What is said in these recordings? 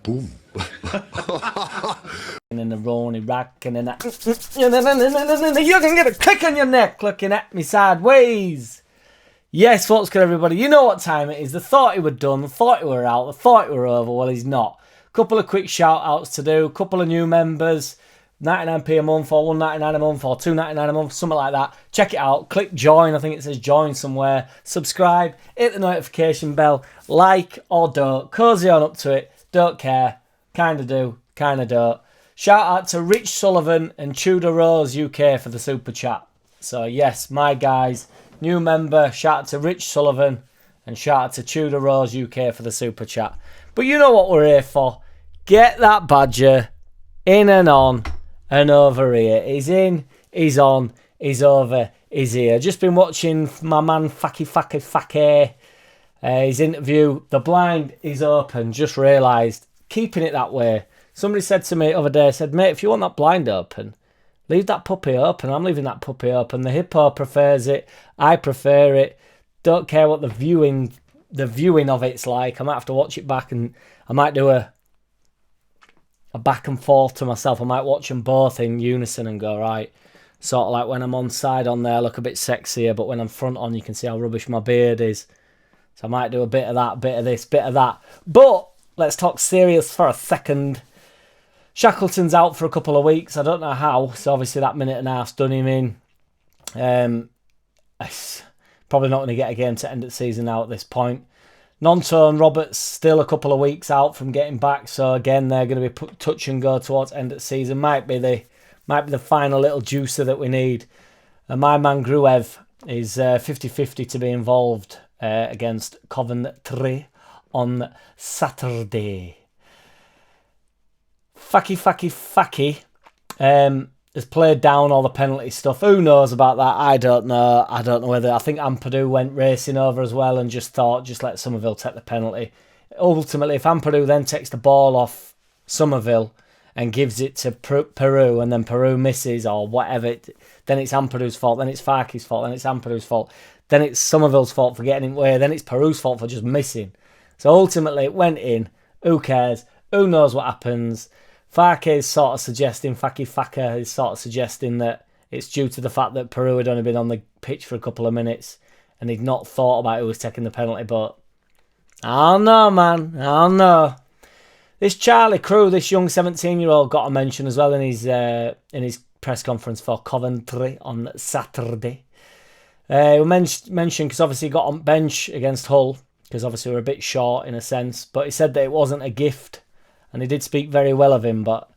boom. And then the Ronnie rack, and then that. You can get a click on your neck looking at me sideways. Yes, what's good, everybody? You know what time it is. They thought he were done. They thought he were out. They thought he were over. Well, he's not. Couple of quick shout-outs to do. Couple of new members. 99p a month, or 1.99 a month, or 2.99 a month, something like that. Check it out. Click join. I think it says join somewhere. Subscribe. Hit the notification bell. Like or don't. Cozy on up to it. Don't care. Kinda do. Kinda don't. Shout out to Rich Sullivan and Tudor Rose UK for the super chat. So yes, my guys. New member, shout out to Rich Sullivan and shout out to Tudor Rose UK for the super chat. But you know what we're here for. Get that badger in and on and over here. He's in, he's on, he's over, he's here. Just been watching my man Facky, his interview. The blind is open, just realised. Keeping it that way. Somebody said to me the other day, said, mate, if you want that blind open, leave that puppy open. I'm leaving that puppy open. The hippo prefers it. I prefer it. Don't care what the viewing of it's like. I might have to watch it back, and I might do a back and forth to myself. I might watch them both in unison and go, right. Sort of like when I'm on side on there, I look a bit sexier, but when I'm front on, you can see how rubbish my beard is. So I might do a bit of that, bit of this, bit of that. But let's talk serious for a second. Shackleton's out for a couple of weeks. I don't know how. So obviously that minute and a half's done him in. Probably not going to get a game to end the season now at this point. Gnonto and Roberts still a couple of weeks out from getting back. So again, they're going to be touch and go towards end of the season. Might be the final little juicer that we need. And my man Gruev is 50-50 to be involved against Coventry on Saturday. Facky has played down all the penalty stuff. Who knows about that? I don't know. I don't know whether... I think Ampadu went racing over as well and just thought, just let Somerville take the penalty. Ultimately, if Ampadu then takes the ball off Somerville and gives it to Peru, and then Peru misses or whatever, then it's Ampadu's fault, then it's Facky's fault, then it's Ampadu's fault, then it's Somerville's fault for getting in the way, then it's Peru's fault for just missing. So ultimately, it went in. Who cares? Who knows what happens? Facky is sort of suggesting, Facky is sort of suggesting that it's due to the fact that Peru had only been on the pitch for a couple of minutes and he'd not thought about who was taking the penalty. But I don't know, man. I don't know. This Charlie Crew, this young 17-year-old, got a mention as well in his press conference for Coventry on Saturday. We mentioned because obviously he got on bench against Hull because obviously we're a bit short in a sense. But he said that it wasn't a gift. And he did speak very well of him, but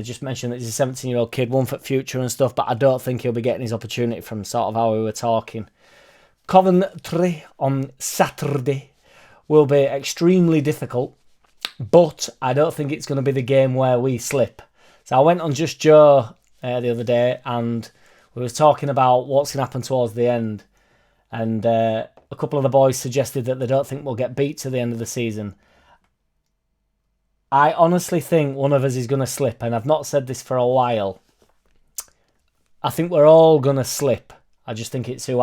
just mentioned that he's a 17-year-old kid, one for future and stuff, but I don't think he'll be getting his opportunity from sort of how we were talking. Coventry on Saturday will be extremely difficult, but I don't think it's going to be the game where we slip. So I went on Just Joe the other day, and we was talking about what's going to happen towards the end, and a couple of the boys suggested that they don't think we'll get beat to the end of the season. I honestly think one of us is going to slip, and I've not said this for a while. I think we're all going to slip. I just think it's who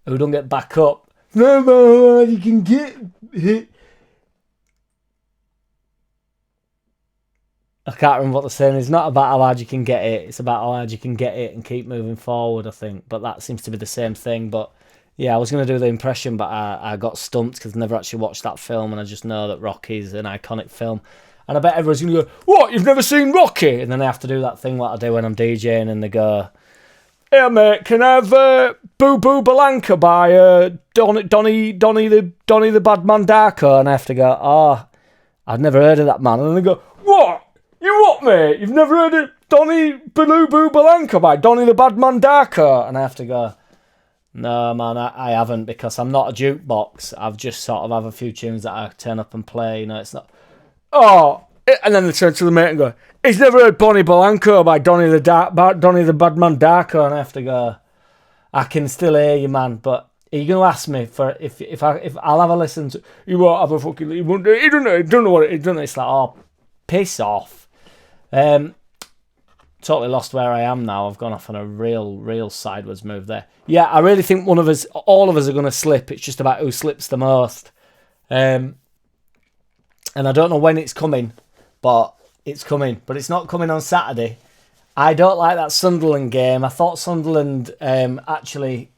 don't get back up. No, you can get hit. I can't remember what they're saying. It's not about how hard you can get it. It's about how hard you can get it and keep moving forward, I think. But that seems to be the same thing. But yeah, I was going to do the impression, but I got stumped because I've never actually watched that film, and I just know that Rocky's an iconic film. And I bet everyone's going to go, what, you've never seen Rocky? And then I have to do that thing what I do when I'm DJing, and they go, hey mate, can I have Boo Boo Balanka by Donny the Bad Man Darko? And I have to go, oh, I've never heard of that man. And they go, what? You what, mate? You've never heard of Donny Boo Boo Balanka by Donny the Bad Man Darko? And I have to go, no, man, I haven't, because I'm not a jukebox. I've just sort of have a few tunes that I turn up and play. You know, it's not... Oh! And then they turn to the mate and go, he's never heard Bonnie Blanco by Donny the Bad Man Darko. And I have to go, I can still hear you, man, but are you going to ask me for if I'll have a listen to... You won't have a fucking... You don't know what it is. It's like, oh, piss off. Totally lost where I am now. I've gone off on a real sideways move there. Yeah, I really think one of us, all of us are going to slip. It's just about who slips the most. And And I don't know when it's coming, but it's coming. But it's not coming on Saturday. I don't like that Sunderland game. I thought Sunderland actually...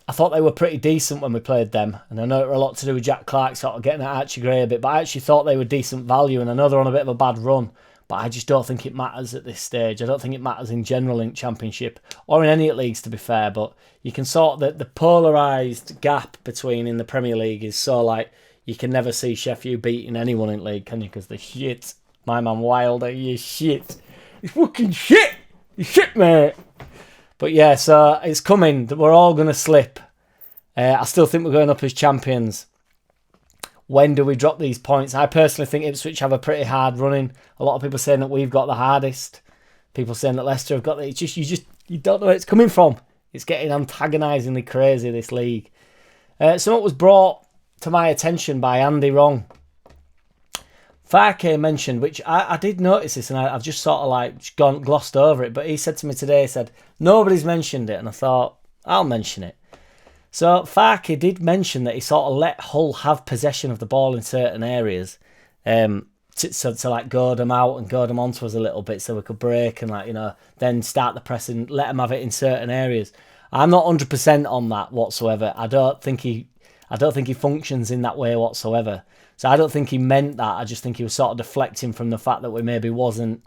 I thought they were pretty decent when we played them. And I know it were a lot to do with Jack Clark sort of getting at Archie Gray a bit. But I actually thought they were decent value. And I know they're on a bit of a bad run. But I just don't think it matters at this stage. I don't think it matters in general in Championship. Or in any leagues, to be fair. But you can sort of... The polarised gap between in the Premier League is so like... You can never see Sheffield beating anyone in league, can you? Because they're shit. My man Wilder, you shit. It's fucking shit. You shit, mate. But yeah, so it's coming. We're all going to slip. I still think we're going up as champions. When do we drop these points? I personally think Ipswich have a pretty hard running. A lot of people saying that we've got the hardest. People saying that Leicester have got the... You don't know where it's coming from. It's getting antagonisingly crazy, this league. Something was brought to my attention by Andy Wrong. Farke mentioned, which I did notice this, and I've just sort of like glossed over it, but he said to me today, he said, nobody's mentioned it, and I thought, I'll mention it. So Farke did mention that he sort of let Hull have possession of the ball in certain areas, to like goad them out and goad them onto us a little bit so we could break and like, you know, then start the press and let them have it in certain areas. I'm not 100% on that whatsoever. I don't think he functions in that way whatsoever. So I don't think he meant that. I just think he was sort of deflecting from the fact that we maybe wasn't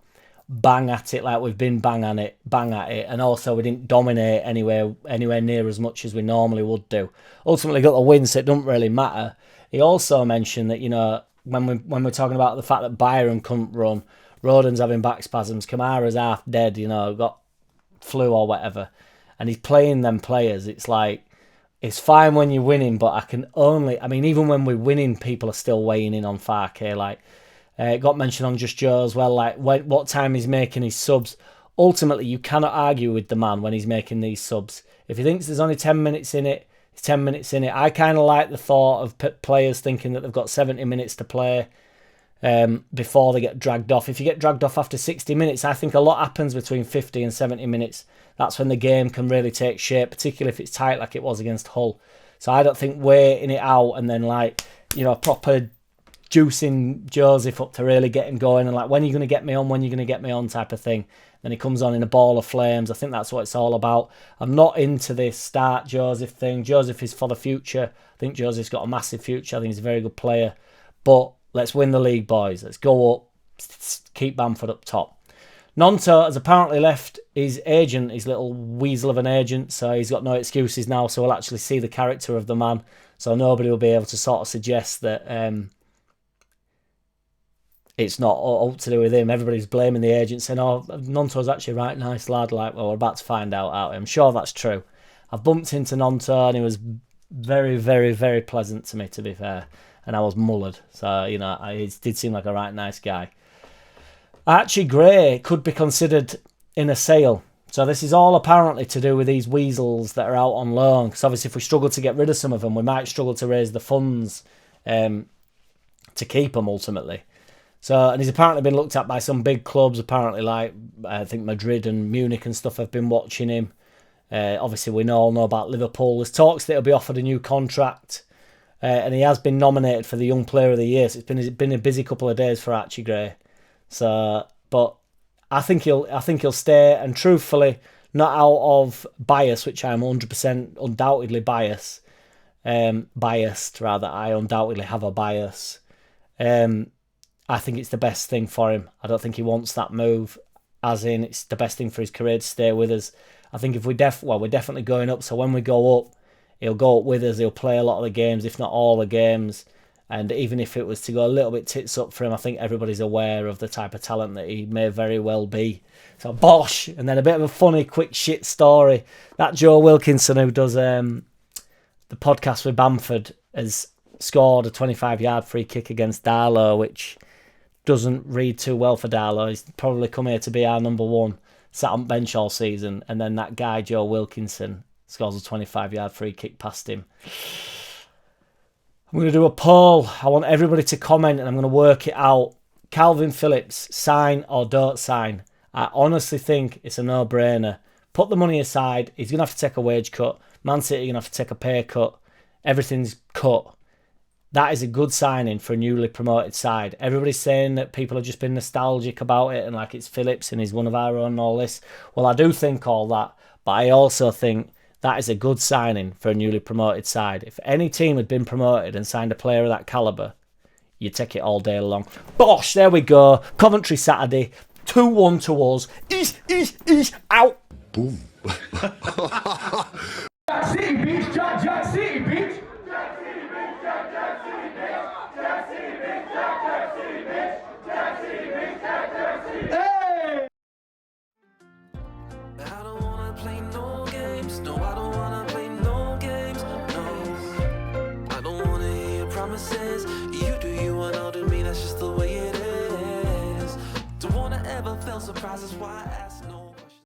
bang at it like we've been bang at it, and also we didn't dominate anywhere near as much as we normally would do. Ultimately got the win, so it doesn't really matter. He also mentioned that, you know, when we're talking about the fact that Byron couldn't run, Rodon's having back spasms, Kamara's half dead, you know, got flu or whatever, and he's playing them players. It's like, it's fine when you're winning, but even when we're winning, people are still weighing in on Farke. Like, it got mentioned on Just Joe as well, like what time he's making his subs. Ultimately, you cannot argue with the man when he's making these subs. If he thinks there's only 10 minutes in it, it's 10 minutes in it. I kind of like the thought of players thinking that they've got 70 minutes to play before they get dragged off. If you get dragged off after 60 minutes, I think a lot happens between 50 and 70 minutes. That's when the game can really take shape, particularly if it's tight like it was against Hull. So I don't think waiting it out and then, like, you know, proper juicing Joseph up to really get him going and like, when are you going to get me on type of thing. Then he comes on in a ball of flames. I think that's what it's all about. I'm not into this start Joseph thing. Joseph is for the future. I think Joseph's got a massive future. I think he's a very good player. But let's win the league, boys. Let's go up. Keep Bamford up top. Gnonto has apparently left his agent, his little weasel of an agent, so he's got no excuses now, so we'll actually see the character of the man. So nobody will be able to sort of suggest that it's not all to do with him. Everybody's blaming the agent, saying, oh, Gnonto's actually a right nice lad. Like, well, we're about to find out, aren't we? I'm sure that's true. I've bumped into Gnonto and he was very, very, very pleasant to me, to be fair. And I was mullered. So, you know, he did seem like a right nice guy. Archie Gray could be considered in a sale. So this is all apparently to do with these weasels that are out on loan. Because obviously if we struggle to get rid of some of them, we might struggle to raise the funds to keep them ultimately. So, and he's apparently been looked at by some big clubs. Apparently, like, I think Madrid and Munich and stuff have been watching him. Obviously, we all know about Liverpool. There's talks that he'll be offered a new contract. And he has been nominated for the Young Player of the Year. So it's been a busy couple of days for Archie Gray. So, but I think he'll stay, and truthfully, not out of bias, which I'm 100% undoubtedly biased. I undoubtedly have a bias. I think it's the best thing for him. I don't think he wants that move, as in it's the best thing for his career to stay with us. I think if we're definitely going up, so when we go up, he'll go up with us. He'll play a lot of the games, if not all the games. And even if it was to go a little bit tits up for him, I think everybody's aware of the type of talent that he may very well be. So, bosh! And then a bit of a funny, quick shit story. That Joe Wilkinson, who does the podcast with Bamford, has scored a 25-yard free kick against Darlow, which doesn't read too well for Darlow. He's probably come here to be our number one, sat on bench all season. And then that guy, Joe Wilkinson, scores a 25-yard free kick past him. I'm going to do a poll. I want everybody to comment and I'm going to work it out. Calvin Phillips, sign or don't sign? I honestly think it's a no-brainer. Put the money aside. He's going to have to take a wage cut. Man City are going to have to take a pay cut. Everything's cut. that is a good signing for a newly promoted side. Everybody's saying that people have just been nostalgic about it and like it's Phillips and he's one of our own and all this. Well, I do think all that, but I also think that is a good signing for a newly promoted side. If any team had been promoted and signed a player of that calibre, you take it all day long. Bosh, there we go. Coventry Saturday, 2-1 to us. Out. Boom. JackCity, bitch. JackCity, bitch. Hey! I don't wanna play no games. No, I don't wanna play no games. No, I don't wanna hear your promises. You do you and I'll do me. That's just the way it is. Don't wanna ever feel surprised. That's why I ask no.